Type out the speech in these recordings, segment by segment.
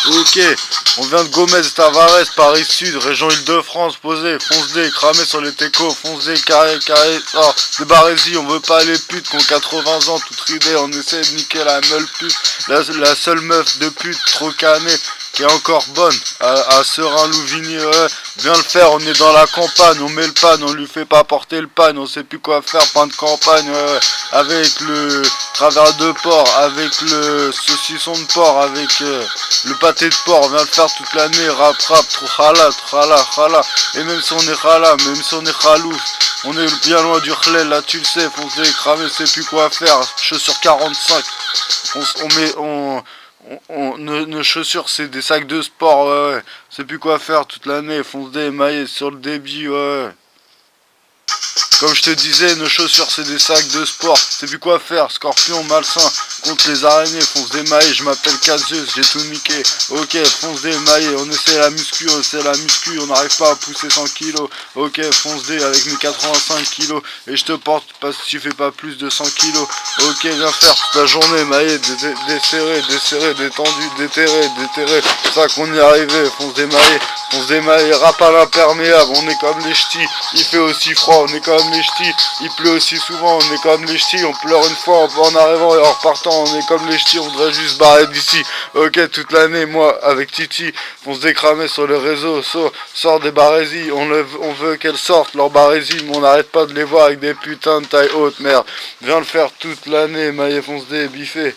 Ok, on vient de Gomez Tavares, Paris Sud, région Île-de-France, posé, fonce D, cramé sur les techos, fonce D, carré, carré, oh, des barésies, on veut pas les putes qui ont 80 ans, toutes ridées, on essaie de niquer la meule pute, la seule meuf de pute, trop canée, qui est encore bonne, à Serein-Louvigny, ouais, viens le faire, on est dans la campagne, on met le pan, on lui fait pas porter le pan, on sait plus quoi faire, pain de campagne, ouais, avec le travers de porc, avec le saucisson de porc, avec le pâté de porc, on vient le faire toute l'année, rap, trop khala, et même si on est khala, même si on est khalouf, on est bien loin du khlel, là tu le sais, foncé, cramé, sait plus quoi faire, chaussures 45, nos chaussures c'est des sacs de sport, ouais, c'est plus quoi faire toute l'année, fonce des émaillés sur le débit, ouais. Comme je te disais, nos chaussures c'est des sacs de sport, c'est plus quoi faire, scorpion malsain, contre les araignées, fonce des mailles, je m'appelle Casius, j'ai tout niqué, ok, fonce des mailles, on essaie la muscu, on n'arrive pas à pousser 100 kilos, ok, fonce des avec mes 85 kilos, et je te porte parce que tu fais pas plus de 100 kilos, ok, viens faire toute la journée, maillé, desserré, détendu, déterré, c'est ça qu'on y est arrivé, fonce des mailles, rap à l'imperméable, on est comme les ch'tis, il fait aussi froid, on est comme les ch'tis, il pleut aussi souvent, on est comme les ch'tis, on pleure une fois en arrivant et en repartant, on est comme les ch'tis, on voudrait juste se barrer d'ici, ok, toute l'année, moi, avec Titi, on se décramait sur le réseau, sort des barésies, on veut qu'elles sortent, leurs barésies, mais on n'arrête pas de les voir avec des putains de taille haute, merde, viens le faire toute l'année, maillé fonce des biffé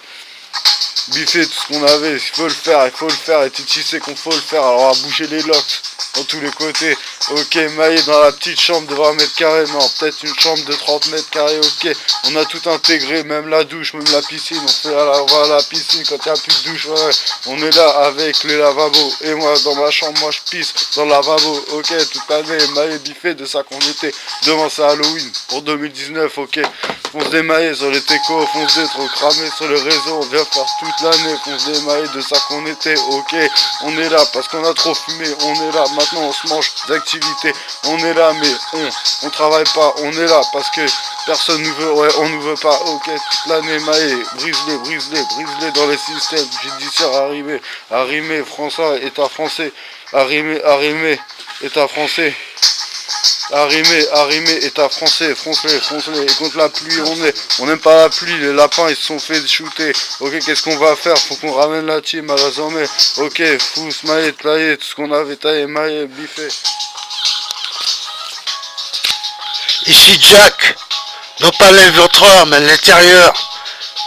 tout ce qu'on avait, il faut le faire, et Titi sait qu'on faut le faire, alors on va bouger les locks dans tous les côtés, ok, maillé dans la petite chambre de 20 mètres carrés, non, peut-être une chambre de 30 mètres carrés, ok, on a tout intégré, même la douche, même la piscine, on va à la piscine quand il n'y a plus de douche, ouais, on est là avec les lavabos, et moi dans ma chambre, moi je pisse dans le lavabo, ok, toute l'année, maillé biffé, de ça qu'on était, demain c'est Halloween, pour 2019, ok, fonce des maillés sur les techos, fonce des trop cramés sur le réseau, on vient faire toute l'année, fonce des maillés, de ça qu'on était, ok, on est là parce qu'on a trop fumé, on est là, maintenant on se mange des activités, on est là mais on travaille pas, on est là parce que personne nous veut, ouais, on nous veut pas, ok, toute l'année maillé, brise-les dans les systèmes, j'ai dit ça, arrimer, François, état français, arrimer, état français. Arrimé, état français, fonce-les, et contre la pluie, on n'aime pas la pluie, les lapins ils se sont fait shooter, ok, qu'est-ce qu'on va faire, faut qu'on ramène la team à la zombie, ok, fous, maillé, taillé, tout ce qu'on avait taillé, maillé, biffé. Ici Jack, non pas l'inventeur, mais l'intérieur,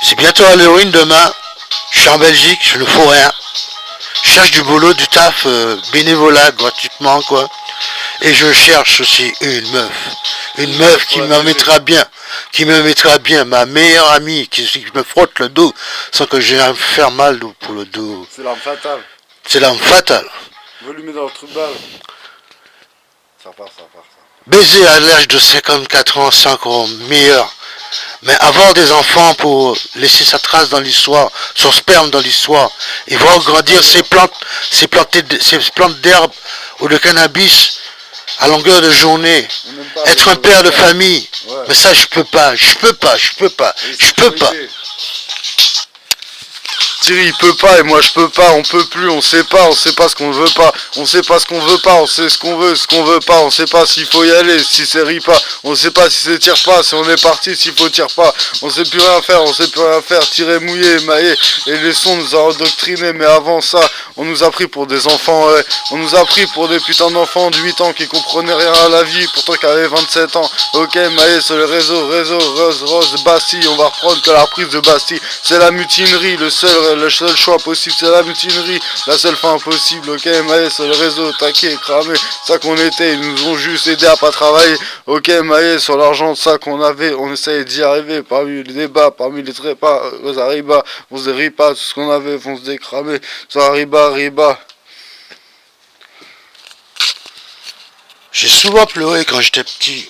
c'est bientôt Halloween demain, je suis en Belgique, je ne fous rien, je cherche du boulot, du taf, bénévolat, gratuitement quoi. Et je cherche aussi une meuf qui me mettra bien, ma meilleure amie, qui me frotte le dos, sans que j'ai à me faire mal pour le dos. C'est l'arme fatale. C'est l'arme fatale. Volume dans le trou de balle. Ça part. Baiser à l'âge de 54 ans, c'est encore meilleur. Mais avoir des enfants pour laisser sa trace dans l'histoire, son sperme dans l'histoire, et voir grandir ces plantes d'herbe ou de cannabis, à longueur de journée, être un père de famille, ouais. Mais ça je peux pas. Thierry il peut pas et moi je peux pas, on peut plus, on sait pas ce qu'on veut pas, on sait pas ce qu'on veut pas, on sait ce qu'on veut pas, on sait pas s'il faut y aller, si c'est rit pas, on sait pas si c'est tire pas, si on est parti, s'il faut tire pas, on sait plus rien faire, tirer mouillé, maillé, et les sons nous ont endoctrinés, mais avant ça, on nous a pris pour des enfants, ouais. On nous a pris pour des putains d'enfants de 8 ans qui comprenaient rien à la vie, pourtant qu'ils avaient 27 ans, ok, maillé sur le réseau, Rose, Bastille, on va reprendre que la reprise de Bastille, c'est la mutinerie, le seul choix possible, c'est la mutinerie, la seule fin possible, ok, maillé sur le réseau, taqué, cramé, ça qu'on était, ils nous ont juste aidé à pas travailler, ok, maillé sur l'argent, ça qu'on avait, on essayait d'y arriver, parmi les débats, parmi les trépas, Riba, on se dérit pas, tout ce qu'on avait, on se décramait, ça riba. J'ai souvent pleuré quand j'étais petit.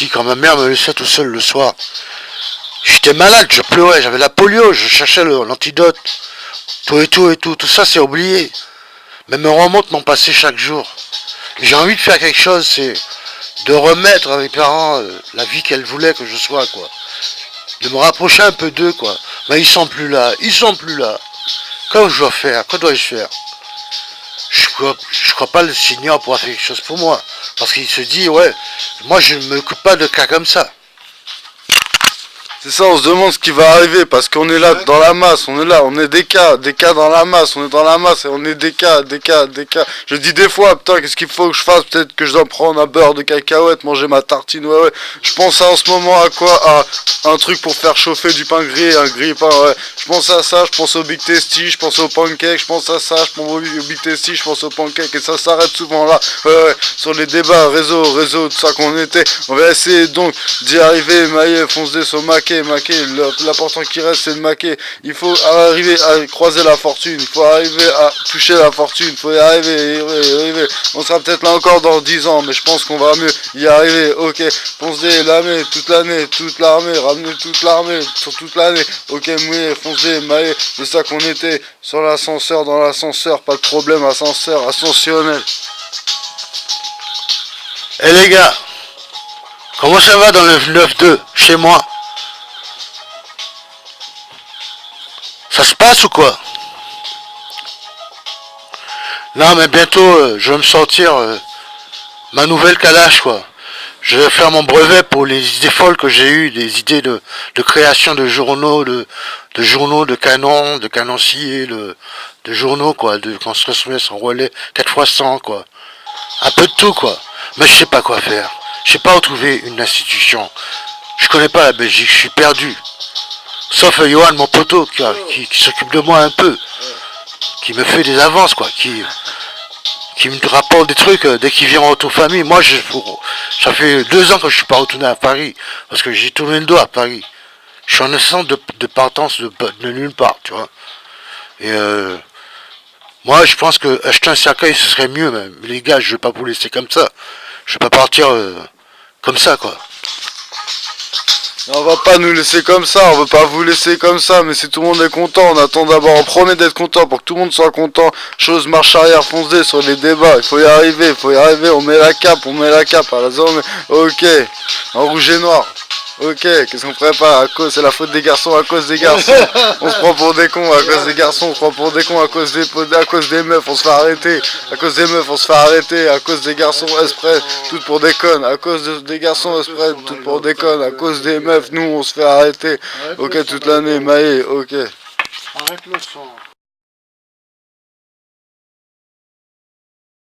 Quand ma mère me laissait tout seul le soir. J'étais malade, je pleurais, j'avais la polio, je cherchais l'antidote. Tout ça c'est oublié. Mais me remonte mon passé chaque jour. J'ai envie de faire quelque chose, c'est de remettre à mes parents la vie qu'elles voulaient que je sois, quoi. De me rapprocher un peu d'eux, quoi. Mais ils sont plus là. Comment je dois faire? Que dois-je faire? Je crois pas le Seigneur pourra faire quelque chose pour moi. Parce qu'il se dit, ouais, moi je ne m'occupe pas de cas comme ça. C'est ça, on se demande ce qui va arriver parce qu'on est là dans la masse, on est là, on est des cas dans la masse, on est dans la masse et on est des cas. Je dis des fois, putain, qu'est-ce qu'il faut que je fasse? Peut-être que je dois prendre un beurre de cacahuète, manger ma tartine, ouais. Je pense en ce moment à quoi? À un truc pour faire chauffer du pain grillé, un grille-pain, ouais. Je pense à ça, je pense au Big Tasty, je pense au pancake, je pense à ça, je pense au Big Tasty, je pense au pancake et ça s'arrête souvent là, ouais. Sur les débats, réseau, tout ça qu'on était, on va essayer donc d'y arriver, mailler, foncer sur maquet, l'important qui reste c'est de maquer, il faut arriver à croiser la fortune, il faut arriver à toucher la fortune, il faut y arriver, on sera peut-être là encore dans 10 ans, mais je pense qu'on va mieux y arriver, ok, foncer l'armée, toute l'armée, ramener toute l'armée sur toute l'année, ok, mouiller, foncer, mailler, c'est ça qu'on était, sur l'ascenseur, dans l'ascenseur, pas de problème, ascenseur, ascensionnel. Eh les gars, comment ça va dans le 9-2 chez moi? Ça se passe ou quoi? Non mais bientôt je vais me sortir ma nouvelle Kalash quoi. Je vais faire mon brevet pour les idées folles que j'ai eues, des idées de création de journaux, de canons, de canonciers, de journaux quoi, de construction sans relais, 4x100 quoi. Un peu de tout quoi. Mais je sais pas quoi faire. Je sais pas où trouver une institution. Je connais pas la Belgique, je suis perdu. Sauf Johan, mon poteau, qui s'occupe de moi un peu. Qui me fait des avances, quoi. Qui me rapporte des trucs dès qu'il vient en auto-famille. Moi, ça fait 2 ans que je suis pas retourné à Paris. Parce que j'ai tourné le dos à Paris. Je suis en essence de partance de nulle part, tu vois. Et moi, je pense que acheter un cercueil, ce serait mieux, même. Les gars, je vais pas vous laisser comme ça. Je vais pas partir comme ça, quoi. On va pas nous laisser comme ça, on veut pas vous laisser comme ça, mais si tout le monde est content, on attend d'abord, on promet d'être content pour que tout le monde soit content. Chose marche arrière foncée sur les débats, il faut y arriver, on met la cape à la zone, ok, en rouge et noir. Ok, qu'est-ce qu'on prépare? C'est la faute des garçons à cause des garçons. On se prend pour des cons à cause des garçons, on se prend pour des cons à cause des meufs, on se fait arrêter. À cause des meufs, on se fait arrêter. À cause des garçons, esprit, tout pour des connes. À cause des garçons, esprit, tout pour des connes. À cause des meufs, nous, on se fait arrêter. Ok, toute l'année, maillé, ok. Arrête le son.